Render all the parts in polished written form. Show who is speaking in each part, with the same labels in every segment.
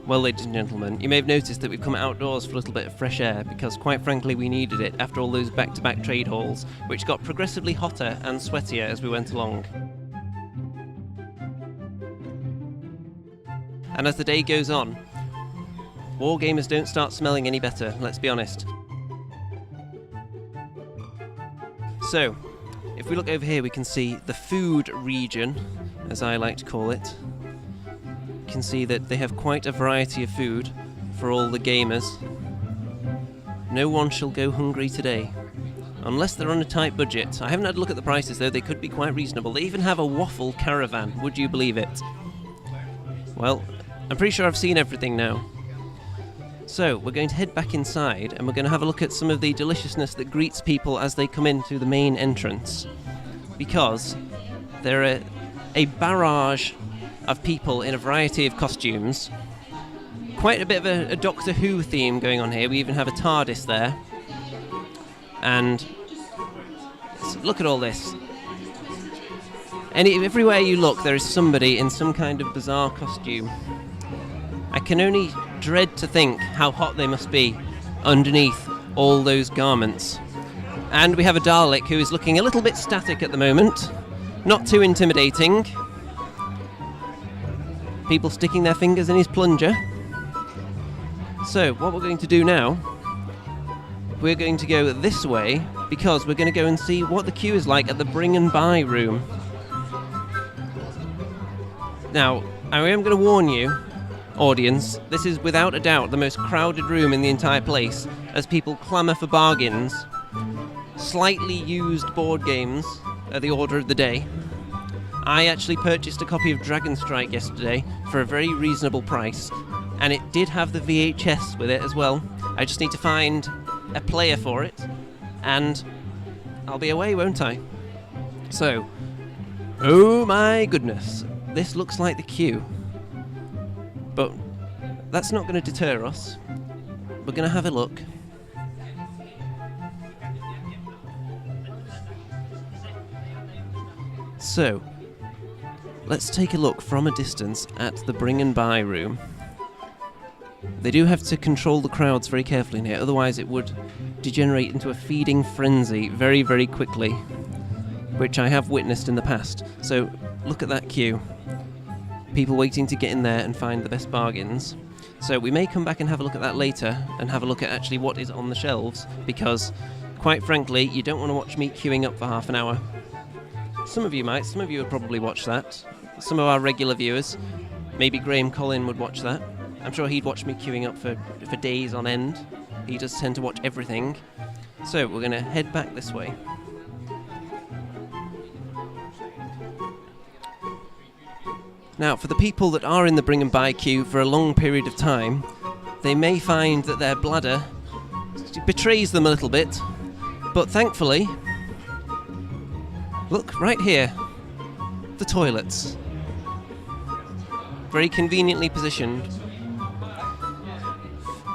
Speaker 1: Well, ladies and gentlemen, you may have noticed that we've come outdoors for a little bit of fresh air because, quite frankly, we needed it after all those back-to-back trade halls, which got progressively hotter and sweatier as we went along. And as the day goes on, Wargamers don't start smelling any better, let's be honest. So, if we look over here, we can see the food region, as I like to call it. You can see that they have quite a variety of food for all the gamers. No one shall go hungry today, unless they're on a tight budget. I haven't had a look at the prices though, they could be quite reasonable. They even have a waffle caravan, would you believe it? Well, I'm pretty sure I've seen everything now. So, we're going to head back inside and we're going to have a look at some of the deliciousness that greets people as they come into the main entrance. Because there are a barrage of people in a variety of costumes. Quite a bit of a Doctor Who theme going on here. We even have a TARDIS there. And look at all this. Everywhere you look, there is somebody in some kind of bizarre costume. I can only dread to think how hot they must be underneath all those garments. And we have a Dalek who is looking a little bit static at the moment. Not too intimidating. People sticking their fingers in his plunger. So, what we're going to do now, we're going to go this way because we're going to go and see what the queue is like at the bring and buy room. Now, I am going to warn you, audience, this is without a doubt the most crowded room in the entire place as people clamour for bargains. Slightly used board games are the order of the day. I actually purchased a copy of Dragon Strike yesterday for a very reasonable price, and it did have the VHS with it as well. I just need to find a player for it, and I'll be away, won't I? So, oh my goodness, this looks like the queue. But that's not going to deter us. We're going to have a look. So, let's take a look from a distance at the bring and buy room. They do have to control the crowds very carefully in here, otherwise it would degenerate into a feeding frenzy very, very quickly, which I have witnessed in the past. So, look at that queue. People waiting to get in there and find the best bargains. So we may come back and have a look at that later and have a look at actually what is on the shelves, because, quite frankly, you don't want to watch me queuing up for half an hour. Some of you might, some of you would probably watch that. Some of our regular viewers, maybe Graham Collin would watch that. I'm sure he'd watch me queuing up for days on end. He does tend to watch everything. So we're going to head back this way. Now, for the people that are in the bring and buy queue for a long period of time, they may find that their bladder betrays them a little bit, but thankfully, look, right here, the toilets. Very conveniently positioned.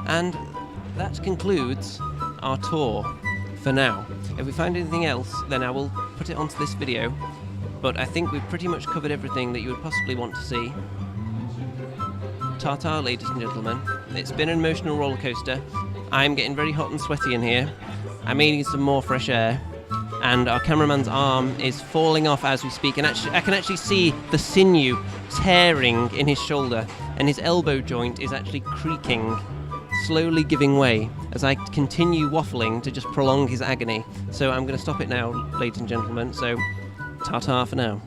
Speaker 1: And that concludes our tour for now. If we find anything else, then I will put it onto this video. But I think we've pretty much covered everything that you would possibly want to see. Ta-ta, ladies and gentlemen. It's been an emotional roller coaster. I'm getting very hot and sweaty in here. I may need some more fresh air. And our cameraman's arm is falling off as we speak. And actually, I can actually see the sinew tearing in his shoulder. And his elbow joint is actually creaking, slowly giving way as I continue waffling to just prolong his agony. So I'm going to stop it now, ladies and gentlemen. So, ta-ta for now.